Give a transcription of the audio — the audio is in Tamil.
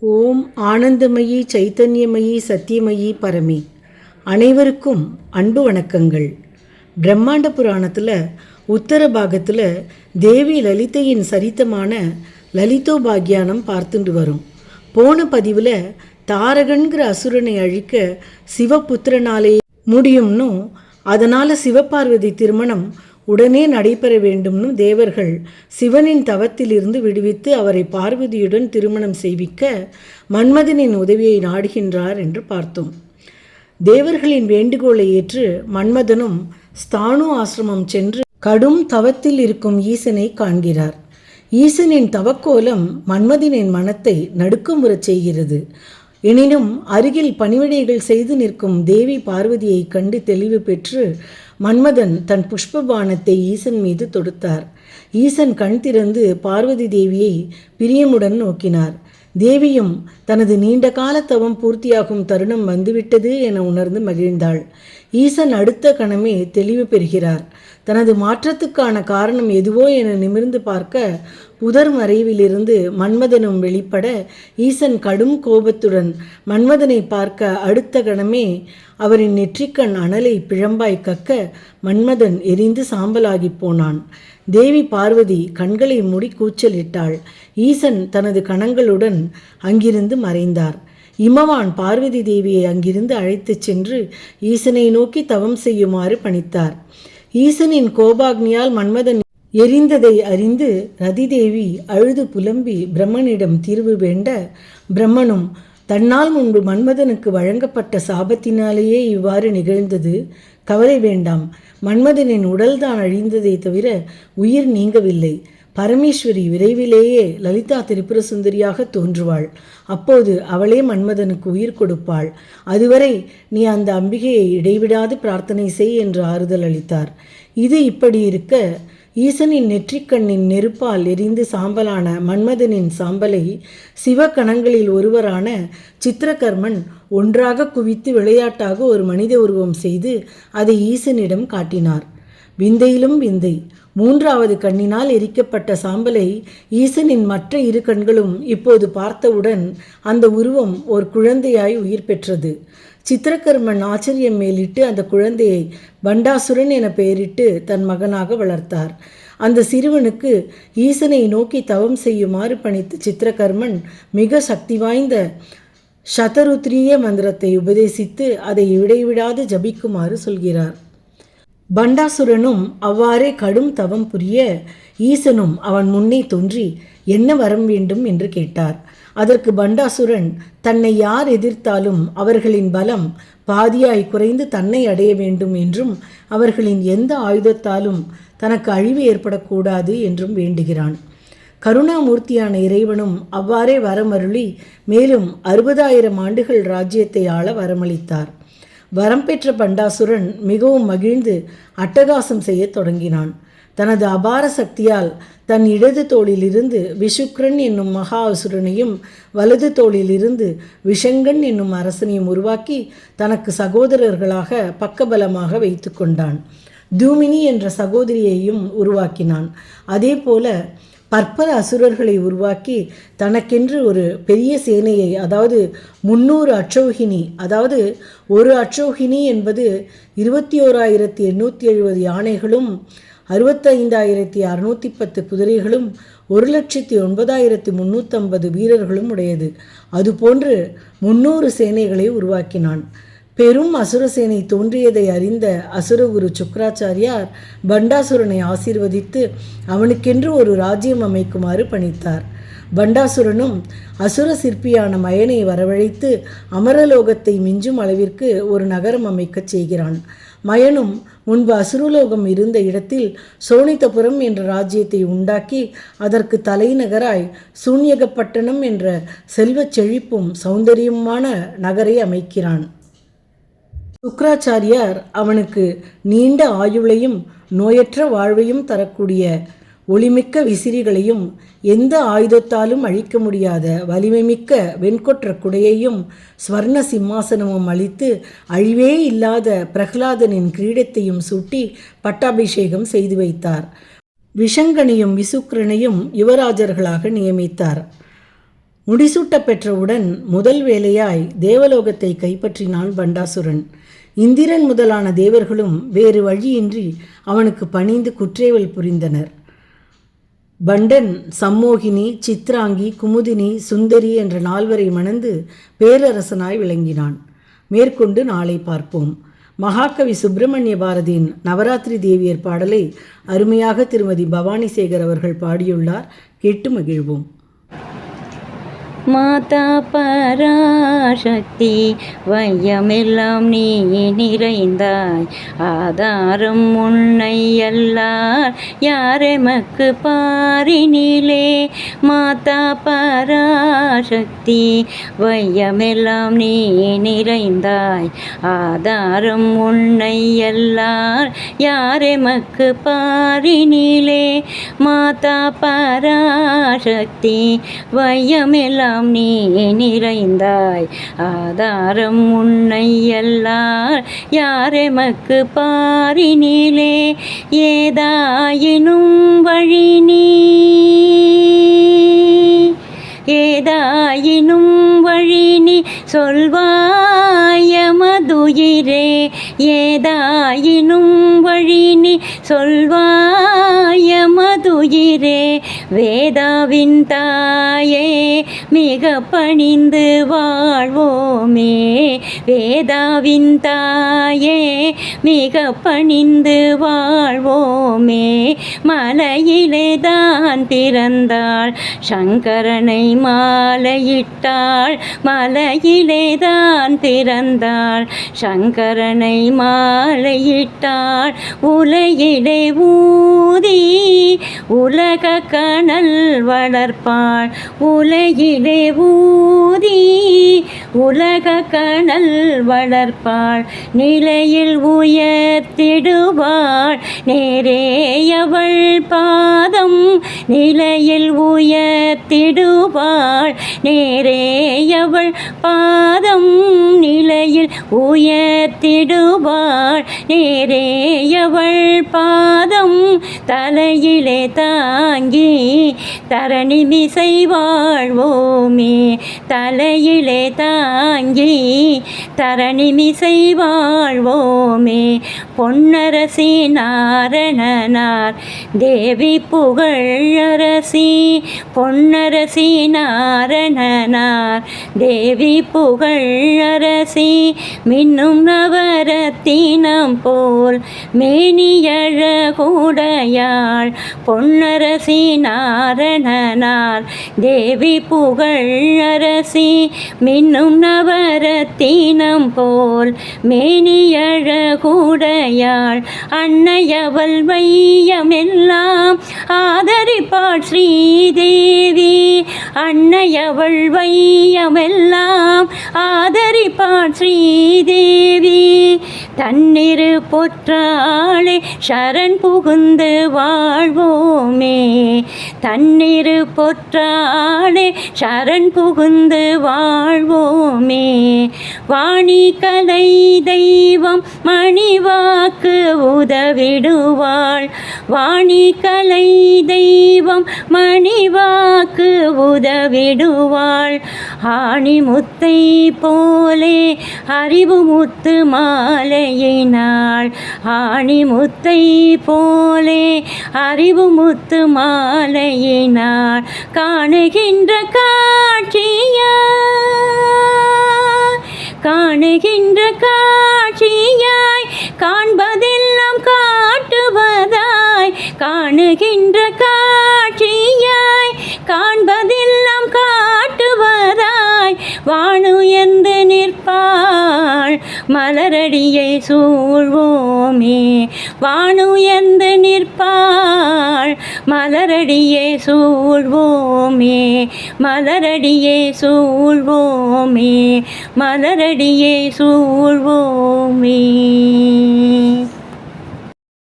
ஓம் ஆனந்தமயி சைத்தன்யமயி சத்தியமயி பரமி. அனைவருக்கும் அன்பு வணக்கங்கள். பிரம்மாண்ட புராணத்தில் உத்தர பாகத்தில் தேவி லலிதையின் சரித்தமான லலிதோபாக்யானம் பார்த்துட்டு வரும். போன பதிவில் தாரகன்கிற அசுரனை அழிக்க சிவபுத்திரனாலே முடியும்னு, அதனால் சிவபார்வதி திருமணம் உடனே நடைபெற வேண்டும்னு தேவர்கள் சிவனின் தவத்திலிருந்து விடுவித்து அவரை பார்வதியுடன் திருமணம் செய்விக்க மன்மதனின் உதவியை நாடுகின்றார் என்று பார்த்தோம். தேவர்களின் வேண்டுகோளை ஏற்று மன்மதனும் ஸ்தானு ஆசிரமம் சென்று கடும் தவத்தில் இருக்கும் ஈசனை காண்கிறார். ஈசனின் தவக்கோலம் மன்மதனின் மனத்தை நடுக்கமுறச் செய்கிறது. எனினும் அருகில் பணிவிடைகள் செய்து நிற்கும் தேவி பார்வதியை கண்டு தெளிவு பெற்று மன்மதன் தன் புஷ்பபானத்தை ஈசன் மீது தொடுத்தார். ஈசன் கண் திறந்து பார்வதி தேவியை பிரியமுடன் நோக்கினார். தேவியும் தனது நீண்ட கால தவம் பூர்த்தியாகும் தருணம் வந்துவிட்டது என உணர்ந்து மகிழ்ந்தாள். ஈசன் அடுத்த கணமே தெளிவு பெறுகிறார். தனது மாற்றத்துக்கான காரணம் எதுவோ என நிமிர்ந்து பார்க்க புதர் மறைவிலிருந்து மன்மதனும் வெளிப்பட ஈசன் கடும் கோபத்துடன் மன்மதனை பார்க்க அடுத்த கணமே அவரின் நெற்றிக்கண் அனலை பிழம்பாய் கக்க மன்மதன் எரிந்து சாம்பலாகி போனான். தேவி பார்வதி கண்களை மூடி கூச்சலிட்டாள். ஈசன் தனது கணங்களுடன் அங்கிருந்து மறைந்தார். இமவான் பார்வதி தேவியை அங்கிருந்து அழைத்துச் சென்று ஈசனை நோக்கி தவம் செய்யுமாறு பணித்தார். ஈசனின் கோபாக்னியால் மன்மதன் எரிந்ததை அறிந்து ரதிதேவி அழுது புலம்பி பிரம்மனிடம் தீர்வு வேண்ட, பிரம்மனும் தன்னால் முன்பு மன்மதனுக்கு வழங்கப்பட்ட சாபத்தினாலேயே இவ்வாறு நிகழ்ந்தது, கவலை வேண்டாம், மன்மதனின் உடல்தான் அழிந்ததை தவிர உயிர் நீங்கவில்லை. பரமேஸ்வரி விரைவிலேயே லலிதா திரிபுர சுந்தரியாக தோன்றுவாள். அப்போது அவளே மன்மதனுக்கு உயிர் கொடுப்பாள். அதுவரை நீ அந்த அம்பிகையை இடைவிடாது பிரார்த்தனை செய் என்று ஆறுதல் அளித்தார். இது இப்படி இருக்க, ஈசனின் நெற்றிக்கண்ணின் நெருப்பால் எரிந்து சாம்பலான மன்மதனின் சாம்பலை சிவகணங்களில் ஒருவரான சித்திரகர்மன் ஒன்றாக குவித்து விளையாட்டாக ஒரு மனித உருவம் செய்து அதை ஈசனிடம் காட்டினார். விந்தையிலும் விந்தை, மூன்றாவது கண்ணினால் எரிக்கப்பட்ட சாம்பலை ஈசனின் மற்ற இரு கண்களும் இப்போது பார்த்தவுடன் அந்த உருவம் ஒரு குழந்தையாய் உயிர் பெற்றது. சித்திரகர்மன் ஆச்சரியம் மேலிட்டு அந்த குழந்தையை பண்டாசுரன் என பெயரிட்டு தன் மகனாக வளர்த்தார். அந்த சிறுவனுக்கு ஈசனை நோக்கி தவம் செய்யுமாறு பணித்து சித்திரகர்மன் மிக சக்தி வாய்ந்த சதருத்ரிய மந்திரத்தை உபதேசித்து அதை இடைவிடாது ஜபிக்குமாறு சொல்கிறார். பண்டாசுரனும் அவ்வாறே கடும் தவம் புரிய ஈசனும் அவன் முன்னே தோன்றி என்ன வரம் வேண்டும் என்று கேட்டார். அதற்கு பண்டாசுரன் தன்னை யார் எதிர்த்தாலும் அவர்களின் பலம் பாதியாய் குறைந்து தன்னை அடைய வேண்டும் என்றும் அவர்களின் எந்த ஆயுதத்தாலும் தனக்கு அழிவு ஏற்படக்கூடாது என்றும் வேண்டுகிறான். கருணாமூர்த்தியான இறைவனும் அவ்வாறே வரமருளி மேலும் 60,000 ஆண்டுகள் ராஜ்யத்தை ஆள வரமளித்தார். வரம் பெற்ற பண்டாசுரன் மிகவும் மகிழ்ந்து அட்டகாசம் செய்ய தொடங்கினான். தனது அபார சக்தியால் தன் இடது தோளிலிருந்து விஷுக்ரன் என்னும் மகா அசுரனையும் வலது தோளிலிருந்து விஷங்கன் என்னும் அரசனையும் உருவாக்கி தனக்கு சகோதரர்களாக பக்கபலமாக வைத்து கொண்டான். தூமினி என்ற சகோதரியையும் உருவாக்கினான். அதே போல பற்பல அசுரர்களை உருவாக்கி தனக்கென்று ஒரு பெரிய சேனையை, அதாவது 300 அட்சௌகினி, அதாவது ஒரு அட்சௌகினி என்பது 21,870 யானைகளும் 65,610 குதிரைகளும் 1,09,350 வீரர்களும் உடையது. அதுபோன்று 300 சேனைகளை உருவாக்கினான். பெரும் அசுரசேனை தோன்றியதை அறிந்த அசுரகுரு சுக்ராச்சாரியார் பண்டாசுரனை ஆசீர்வதித்து அவனுக்கென்று ஒரு ராஜ்யம் அமைக்குமாறு பணித்தார். பண்டாசுரனும் அசுர சிற்பியான மயனை வரவழைத்து அமரலோகத்தை மிஞ்சும் அளவிற்கு ஒரு நகரம் அமைக்கச் செய்கிறான். மயனும் முன்பு அசுரலோகம் இருந்த இடத்தில் சோனிதபுரம் என்ற ராஜ்யத்தை உண்டாக்கி அதற்கு தலைநகராய் சூன்யகப்பட்டணம் என்ற செல்வச் செழிப்பும் சௌந்தரியமான நகரை அமைக்கிறான். சுக்ராச்சாரியார் அவனுக்கு நீண்ட ஆயுளையும் நோயற்ற வாழ்வையும் தரக்கூடிய ஒளிமிக்க விசிறிகளையும் எந்த ஆயுதத்தாலும் அழிக்க முடியாத வலிமைமிக்க வெண்கொற்ற குடையையும் ஸ்வர்ண சிம்மாசனமும் அளித்து அழிவே இல்லாத பிரகலாதனின் கிரீடத்தையும் சூட்டி பட்டாபிஷேகம் செய்து வைத்தார். விஷங்கனையும் விசுக்ரனையும் யுவராஜர்களாக நியமித்தார். முடிசூட்ட பெற்றவுடன் முதல் வேலையாய் தேவலோகத்தை கைப்பற்றினான் பண்டாசுரன். இந்திரன் முதலான தேவர்களும் வேறு வழியின்றி அவனுக்கு பணிந்து குற்றேவல் புரிந்தனர். பண்டன் சம்மோகினி, சித்ராங்கி, குமுதினி, சுந்தரி என்ற 4வரை மணந்து பேரரசனாய் விளங்கினான். மேற்கொண்டு நாளை பார்ப்போம். மகாகவி சுப்பிரமணிய பாரதியின் நவராத்திரி தேவியர் பாடலை அருமையாக திருமதி பவானி சேகர் அவர்கள் பாடியுள்ளார். கேட்டு மகிழ்வோம். மாதா பராசக்தி வையமெல்லாம் நீ நிறைந்தாய், ஆதாரம் உன்னை அல்லார் யாரெமக்கு பாரினிலே. மாதா பராசக்தி வையமெல்லாம் நீ நிறைந்தாய், ஆதாரம் உன்னை அல்லார் யாரெமக்கு பாரினிலே. மாதா பராசக்தி வையமெல்லாம் நீ நிறைந்தாய், ஆதாரம் உன்னை அல்லார் யாரெமக்கு பாரினிலே. ஏதாயினும் வழி நீ, ஏதாயினும் வழி நீ சொல்வாயமதுயிரே. ஏதாயினும் வழி நீ சொல்வாயமதுயிரே. வேதாவின் தாயே மிக பணிந்து வாழ்வோமே. வேதாவின் தாயே மிக பணிந்து வாழ்வோமே. மலையிலே தான் பிறந்தாள், சங்கரனை மாலையிட்டாள். மலையிலே தான் பிறந்தாள், சங்கரனை மாலையிட்டாள். உலகிலே ஊதி உலக கனல் வளர்ப்பாள். உலகிலே ஊதி உலக கனல் வளர்ப்பாள். நிலையில் உயர்த்திடுவாள் நேரேயவள் பாதம். நிலையில் உயர்த்திடுவாள் நேரேயவள் பாதம். நிலையில் உயர்த்திடுவாள் நேரேயவள் பாதம். தலையிலே தாங்கி தரணிமிசை வாழ்வோமே. தலையிலே தாங்கி தரணிமிசை வாழ்வோமே. பொன்னரசி நாரணனார் தேவி புகழரசி. பொன்னரசி நாரணனார் தேவி புகழரசி. மின்னும் நவரத்தினம் போல் மேனியழகுடையாள். பொன்னரசி நாரணனார் தேவி புகழரசி. மின்னும் நவரத்தினம் போல் மேனியழகுடையாள். அன்னையவள் வையமெல்லாம் ஆதரிப்பாள் ஸ்ரீதேவி. அன்னையவள் வையமெல்லாம் ஆதரிப்பாள் ஸ்ரீதேவி. தன்னிரு பொற்றாளே சரண் புகுந்து வாழ்வோமே. தன்னிரு பொற்றாளே சரண் புகுந்து வாழ்வோமே. வாணி கலை தெய்வம் மணிவாக்கு உதவிடுவாள். வாணி கலை தெய்வம் மணிவாக்கு உதவிடுவாள். ஆணி முத்தை போலே அறிவு முத்து மாலையினாள். ஆணி முத்தை போலே அறிவு முத்து மாலையினாள். காணுகின்ற காட்சியாய், காணுகின்ற காட்சியாய், காண்பதெல்லாம் காட்டுவதாய். காணுகின்ற காட்சியாய், காண்பதெல்லாம் காட்டுவதாய். வானுயர்ந்து நிற்பாள் மலரடியை சூழ்வோமே. வானுயர்ந்து நிற்பாள் மலரடியை சூழ்வோமே. மலரடியை சூழ்வோமே. மலரடியை சூழ்வோமே.